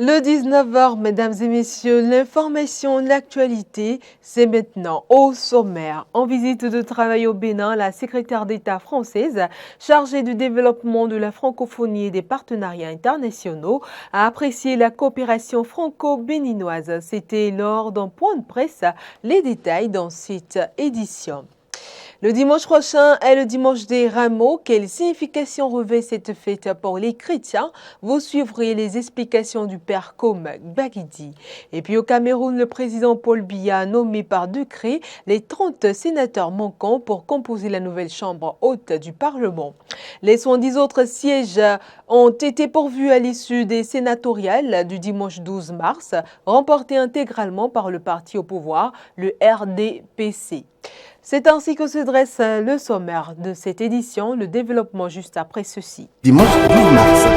Le 19h, mesdames et messieurs, l'information, l'actualité, c'est maintenant au sommaire. En visite de travail au Bénin, la secrétaire d'État française chargée du développement de la francophonie et des partenariats internationaux a apprécié la coopération franco-béninoise. C'était lors d'un point de presse. Les détails dans cette édition. Le dimanche prochain est le dimanche des Rameaux. Quelle signification revêt cette fête pour les chrétiens? Vous suivrez les explications du père Kom Gbagidi. Et puis au Cameroun, le président Paul Biya a nommé par décret les 30 sénateurs manquants pour composer la nouvelle chambre haute du Parlement. Les 70 autres sièges ont été pourvus à l'issue des sénatoriales du dimanche 12 mars, remportés intégralement par le parti au pouvoir, le RDPC. C'est ainsi que se dresse le sommaire de cette édition, le développement juste après ceci. Dimanche 12 mars.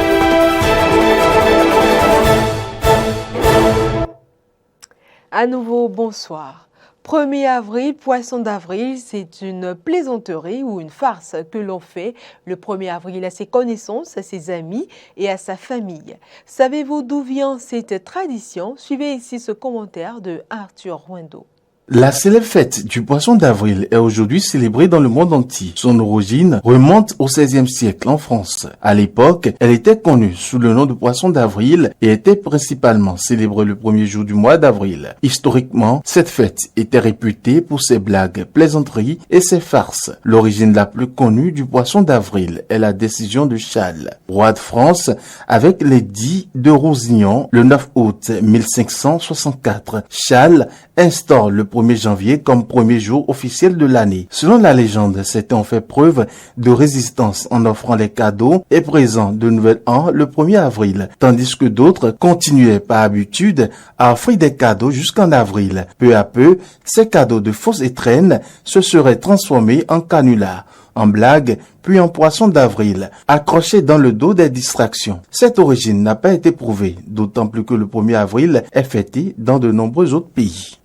À nouveau, bonsoir. 1er avril, poisson d'avril, c'est une plaisanterie ou une farce que l'on fait le 1er avril à ses connaissances, à ses amis et à sa famille. Savez-vous d'où vient cette tradition? Suivez ici ce commentaire de Arthur Rouendo. La célèbre fête du poisson d'avril est aujourd'hui célébrée dans le monde entier. Son origine remonte au XVIe siècle en France. À l'époque, elle était connue sous le nom de poisson d'avril et était principalement célébrée le premier jour du mois d'avril. Historiquement, cette fête était réputée pour ses blagues, plaisanteries et ses farces. L'origine la plus connue du poisson d'avril est la décision de Charles, roi de France, avec l'édit de Rosignan le 9 août 1564. Charles instaure le 1er janvier comme premier jour officiel de l'année. Selon la légende, c'était en fait preuve de résistance en offrant les cadeaux et présents de nouvel an le 1er avril, tandis que d'autres continuaient par habitude à offrir des cadeaux jusqu'en avril. Peu à peu, ces cadeaux de fausses étrennes se seraient transformés en canulars, en blagues, puis en poisson d'avril, accrochés dans le dos des distractions. Cette origine n'a pas été prouvée, d'autant plus que le 1er avril est fêté dans de nombreux autres pays.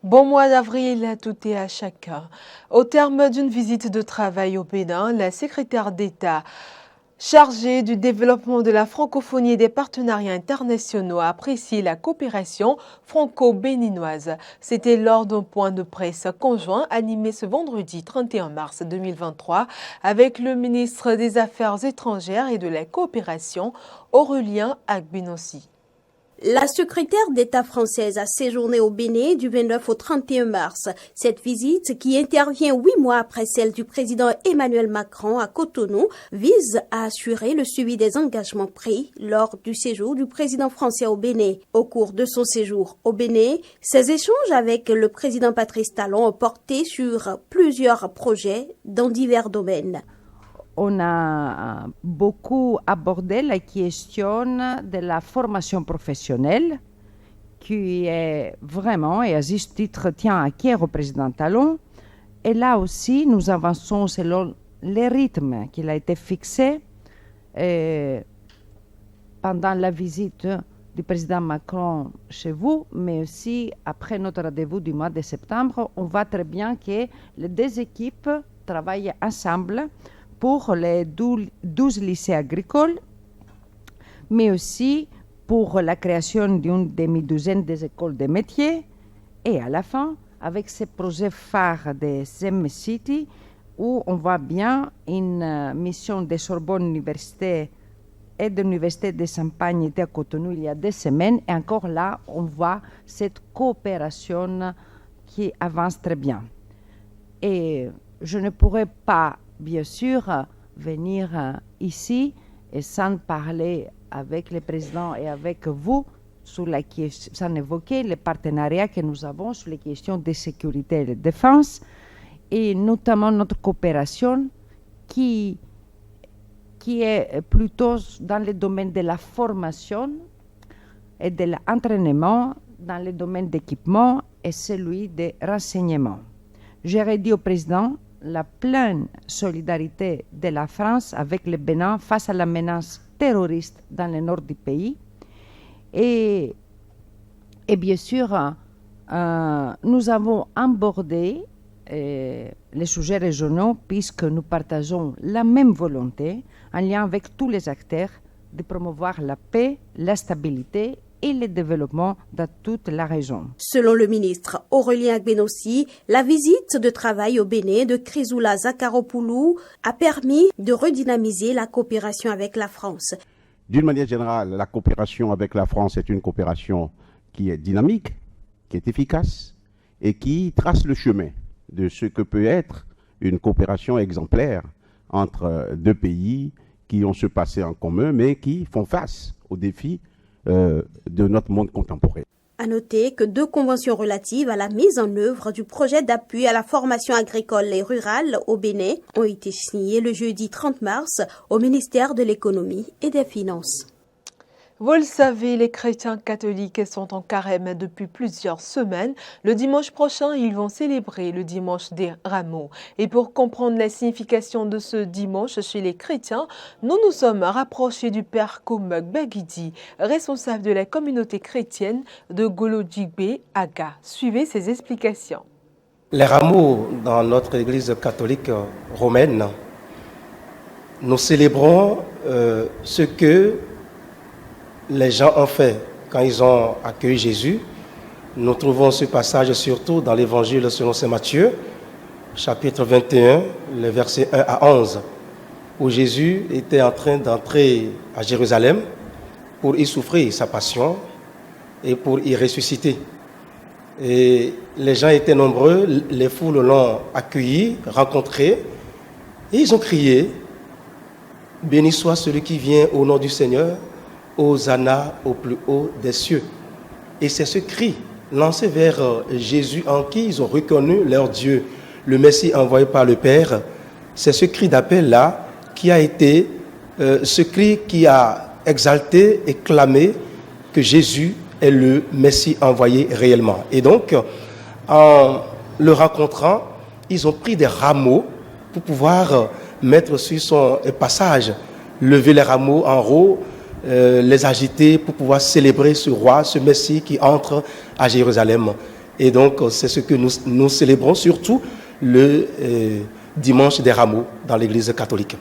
Bon mois d'avril à toutes et à chacun. Au terme d'une visite de travail au Bénin, la secrétaire d'État chargée du développement de la francophonie et des partenariats internationaux a apprécié la coopération franco-béninoise. C'était lors d'un point de presse conjoint animé ce vendredi 31 mars 2023 avec le ministre des Affaires étrangères et de la coopération, Aurélien Agbenossi. La secrétaire d'État française a séjourné au Bénin du 29 au 31 mars. Cette visite, qui intervient 8 mois après celle du président Emmanuel Macron à Cotonou, vise à assurer le suivi des engagements pris lors du séjour du président français au Bénin. Au cours de son séjour au Bénin, ses échanges avec le président Patrice Talon ont porté sur plusieurs projets dans divers domaines. On a beaucoup abordé la question de la formation professionnelle qui est vraiment, et à juste titre, tient à cœur au président Talon. Et là aussi, nous avançons selon les rythmes qu'il a été fixé pendant la visite du président Macron chez vous, mais aussi après notre rendez-vous du mois de septembre. On voit très bien que les deux équipes travaillent ensemble pour les 12 lycées agricoles, mais aussi pour la création d'une demi-douzaine des écoles de métiers. Et à la fin, avec ces projets phares des M-City, où on voit bien une mission de Sorbonne Université et de l'Université de Champagne était à Cotonou il y a 2 semaines. Et encore là, on voit cette coopération qui avance très bien. Et je ne pourrais pas bien sûr, venir ici et sans parler avec le président et avec vous sans évoquer les partenariats que nous avons sur les questions de sécurité et de défense et notamment notre coopération qui est plutôt dans le domaine de la formation et de l'entraînement, dans le domaine d'équipement et celui des renseignements. J'ai redit au président la pleine solidarité de la France avec le Bénin face à la menace terroriste dans le nord du pays. Et bien sûr, nous avons abordé les sujets régionaux puisque nous partageons la même volonté en lien avec tous les acteurs de promouvoir la paix, la stabilité et le développement dans toute la région. Selon le ministre Aurélien Agbenossi, la visite de travail au Bénin de Chrysoula Zakharopoulou a permis de redynamiser la coopération avec la France. D'une manière générale, la coopération avec la France est une coopération qui est dynamique, qui est efficace et qui trace le chemin de ce que peut être une coopération exemplaire entre deux pays qui ont ce passé en commun mais qui font face aux défis de notre monde contemporain. À noter que 2 conventions relatives à la mise en œuvre du projet d'appui à la formation agricole et rurale au Bénin ont été signées le jeudi 30 mars au ministère de l'Économie et des Finances. Vous le savez, les chrétiens catholiques sont en carême depuis plusieurs semaines. Le dimanche prochain, ils vont célébrer le dimanche des Rameaux. Et pour comprendre la signification de ce dimanche chez les chrétiens, nous nous sommes rapprochés du père Koumog Bagidi, responsable de la communauté chrétienne de Golodjigbe Aga. Suivez ses explications. Les Rameaux, dans notre église catholique romaine, nous célébrons ce que les gens ont fait quand ils ont accueilli Jésus. Nous trouvons ce passage surtout dans l'évangile selon saint Matthieu, chapitre 21, les versets 1 à 11, où Jésus était en train d'entrer à Jérusalem pour y souffrir sa passion et pour y ressusciter. Et les gens étaient nombreux, les foules l'ont accueilli, rencontré, et ils ont crié « Béni soit celui qui vient au nom du Seigneur, Hosanna au plus haut des cieux ». Et c'est ce cri lancé vers Jésus en qui ils ont reconnu leur Dieu, le Messie envoyé par le Père. C'est ce cri d'appel-là qui a été ce cri qui a exalté et clamé que Jésus est le Messie envoyé réellement. Et donc, en le rencontrant, ils ont pris des rameaux pour pouvoir mettre sur son passage, lever les rameaux en haut, les agiter pour pouvoir célébrer ce roi, ce Messie qui entre à Jérusalem. Et donc, c'est ce que nous célébrons surtout le dimanche des rameaux dans l'église catholique.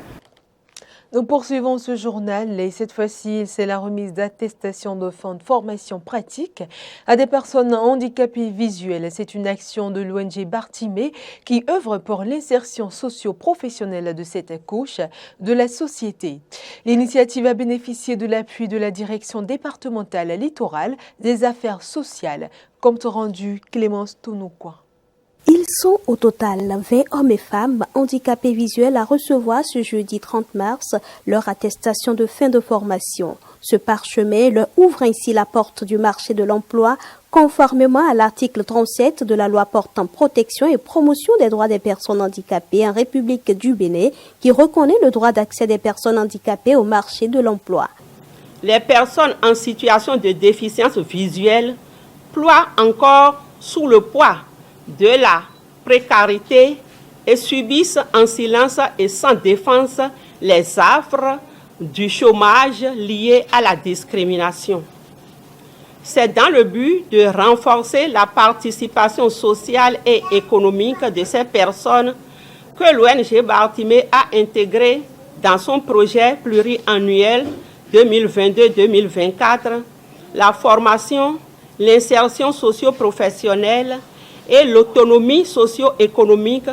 Nous poursuivons ce journal et cette fois-ci, c'est la remise d'attestations de fonds de formation pratique à des personnes handicapées visuelles. C'est une action de l'ONG Bartimée qui œuvre pour l'insertion socio-professionnelle de cette couche de la société. L'initiative a bénéficié de l'appui de la direction départementale littorale des affaires sociales. Compte rendu Clémence Tounoukoua. Ils sont au total 20 hommes et femmes handicapés visuels à recevoir ce jeudi 30 mars leur attestation de fin de formation. Ce parchemin leur ouvre ainsi la porte du marché de l'emploi conformément à l'article 37 de la loi portant protection et promotion des droits des personnes handicapées en République du Bénin qui reconnaît le droit d'accès des personnes handicapées au marché de l'emploi. Les personnes en situation de déficience visuelle ploient encore sous le poids de la précarité et subissent en silence et sans défense les affres du chômage lié à la discrimination. C'est dans le but de renforcer la participation sociale et économique de ces personnes que l'ONG Bartimée a intégré dans son projet pluriannuel 2022-2024 la formation, l'insertion socio-professionnelle et l'autonomie socio-économique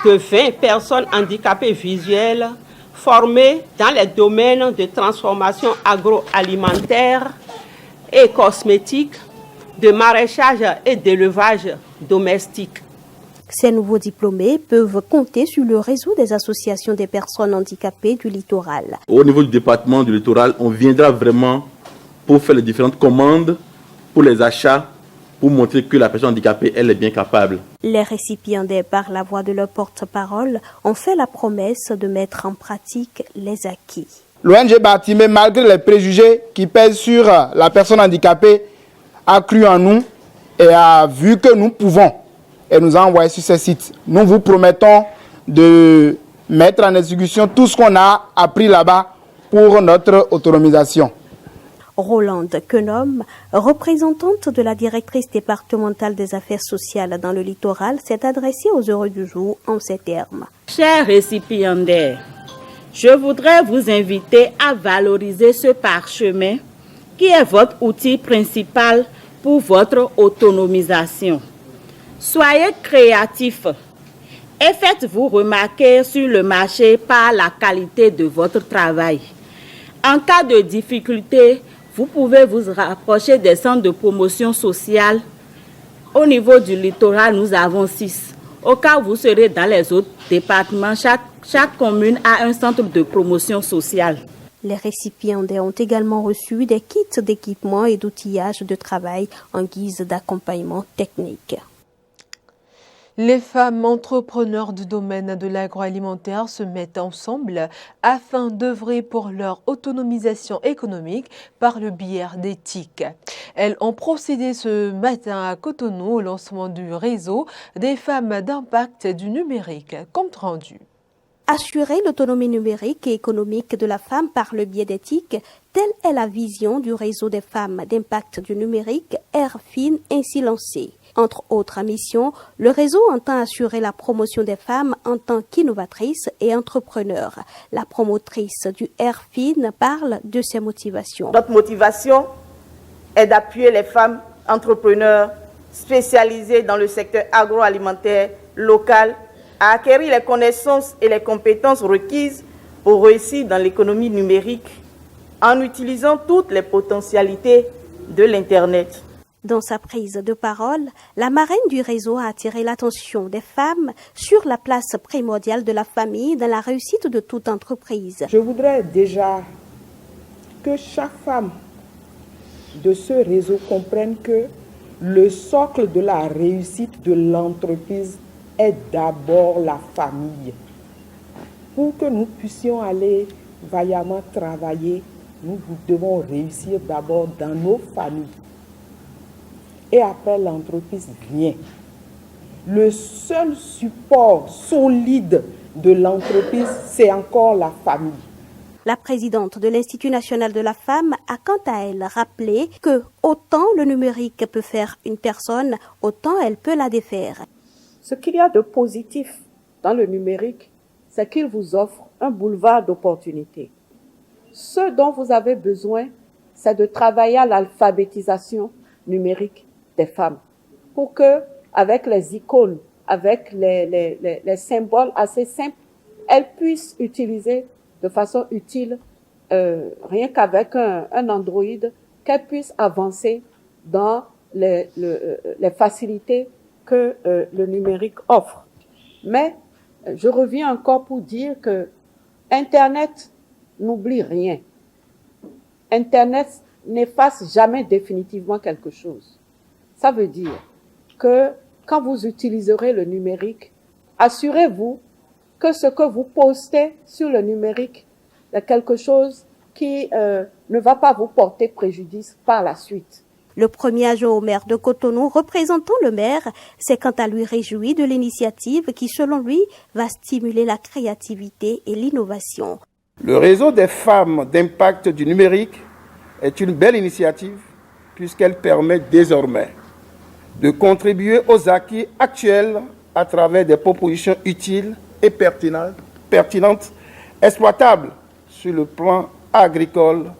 de 20 personnes handicapées visuelles formées dans les domaines de transformation agroalimentaire et cosmétique, de maraîchage et d'élevage domestique. Ces nouveaux diplômés peuvent compter sur le réseau des associations des personnes handicapées du littoral. Au niveau du département du littoral, on viendra vraiment pour faire les différentes commandes, pour les achats, pour montrer que la personne handicapée, elle est bien capable. Les récipiendaires, par la voix de leur porte-parole, ont fait la promesse de mettre en pratique les acquis. L'ONG Bartimée, malgré les préjugés qui pèsent sur la personne handicapée, a cru en nous et a vu que nous pouvons et nous a envoyé sur ces sites. Nous vous promettons de mettre en exécution tout ce qu'on a appris là-bas pour notre autonomisation. Rolande Quenom, représentante de la directrice départementale des affaires sociales dans le littoral, s'est adressée aux heureux du jour en ces termes. Chers récipiendaires, Je voudrais vous inviter à valoriser ce parchemin qui est votre outil principal pour votre autonomisation. Soyez créatifs et faites-vous remarquer sur le marché par la qualité de votre travail. En cas de difficulté, vous pouvez vous rapprocher des centres de promotion sociale. Au niveau du littoral, nous avons 6. Au cas où vous serez dans les autres départements, chaque commune a un centre de promotion sociale. Les récipiendaires ont également reçu des kits d'équipement et d'outillage de travail en guise d'accompagnement technique. Les femmes entrepreneurs du domaine de l'agroalimentaire se mettent ensemble afin d'œuvrer pour leur autonomisation économique par le biais d'éthique. Elles ont procédé ce matin à Cotonou au lancement du réseau des femmes d'impact du numérique. Compte rendu. Assurer l'autonomie numérique et économique de la femme par le biais d'éthique, telle est la vision du réseau des femmes d'impact du numérique, Airfin, ainsi lancé. Entre autres missions, le réseau entend assurer la promotion des femmes en tant qu'innovatrices et entrepreneurs. La promotrice du Airfin parle de ses motivations. Notre motivation est d'appuyer les femmes entrepreneurs spécialisées dans le secteur agroalimentaire local à acquérir les connaissances et les compétences requises pour réussir dans l'économie numérique en utilisant toutes les potentialités de l'Internet. Dans sa prise de parole, la marraine du réseau a attiré l'attention des femmes sur la place primordiale de la famille dans la réussite de toute entreprise. Je voudrais déjà que chaque femme de ce réseau comprenne que le socle de la réussite de l'entreprise est d'abord la famille. Pour que nous puissions aller vaillamment travailler, nous devons réussir d'abord dans nos familles. Et après, l'entreprise vient. Le seul support solide de l'entreprise, c'est encore la famille. La présidente de l'Institut national de la femme a quant à elle rappelé que autant le numérique peut faire une personne, autant elle peut la défaire. Ce qu'il y a de positif dans le numérique, c'est qu'il vous offre un boulevard d'opportunités. Ce dont vous avez besoin, c'est de travailler à l'alphabétisation numérique des femmes pour que, avec les icônes, avec les symboles assez simples, elles puissent utiliser de façon utile, rien qu'avec un Android, qu'elles puissent avancer dans les facilités que le numérique offre. Mais je reviens encore pour dire que Internet n'oublie rien. Internet n'efface jamais définitivement quelque chose. Ça veut dire que quand vous utiliserez le numérique, assurez-vous que ce que vous postez sur le numérique est quelque chose qui ne va pas vous porter préjudice par la suite. Le premier adjoint au maire de Cotonou, représentant le maire, s'est quant à lui réjoui de l'initiative qui, selon lui, va stimuler la créativité et l'innovation. Le réseau des femmes d'impact du numérique est une belle initiative puisqu'elle permet désormais de contribuer aux acquis actuels à travers des propositions utiles et pertinentes, exploitables sur le plan agricole,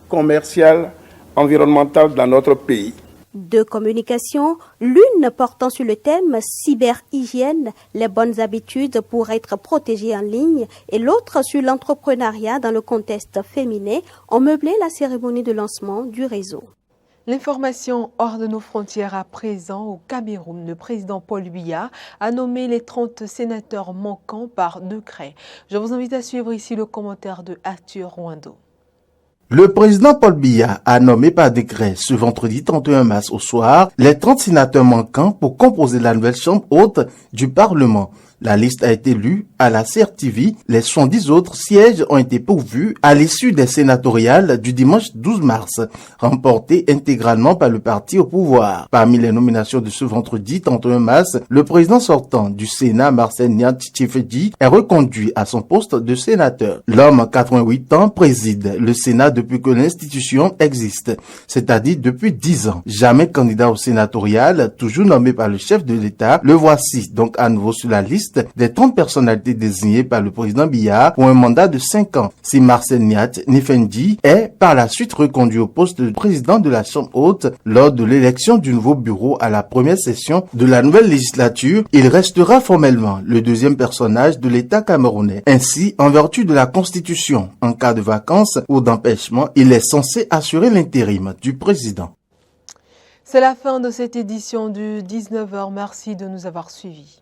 commercial, environnemental dans notre pays. Deux communications, l'une portant sur le thème cyberhygiène, les bonnes habitudes pour être protégées en ligne, et l'autre sur l'entrepreneuriat dans le contexte féminin, ont meublé la cérémonie de lancement du réseau. L'information hors de nos frontières à présent au Cameroun. Le président Paul Biya a nommé les 30 sénateurs manquants par décret. Je vous invite à suivre ici le commentaire de Arthur Rwando. Le président Paul Biya a nommé par décret ce vendredi 31 mars au soir les 30 sénateurs manquants pour composer la nouvelle chambre haute du Parlement. La liste a été lue à la CRTV. Les 70 autres sièges ont été pourvus à l'issue des sénatoriales du dimanche 12 mars, remportées intégralement par le parti au pouvoir. Parmi les nominations de ce vendredi 31 mars, le président sortant du Sénat, Marcel Niat-Tchifedji, est reconduit à son poste de sénateur. L'homme, 88 ans, préside le Sénat depuis que l'institution existe, c'est-à-dire depuis 10 ans. Jamais candidat au sénatorial, toujours nommé par le chef de l'État, le voici donc à nouveau sur la liste liste des 30 personnalités désignées par le président Biya pour un mandat de 5 ans. Si Marcel Niat Nefendi est par la suite reconduit au poste de président de la Chambre haute lors de l'élection du nouveau bureau à la première session de la nouvelle législature, il restera formellement le deuxième personnage de l'État camerounais. Ainsi, en vertu de la Constitution, en cas de vacances ou d'empêchement, il est censé assurer l'intérim du président. C'est la fin de cette édition du 19h. Merci de nous avoir suivis.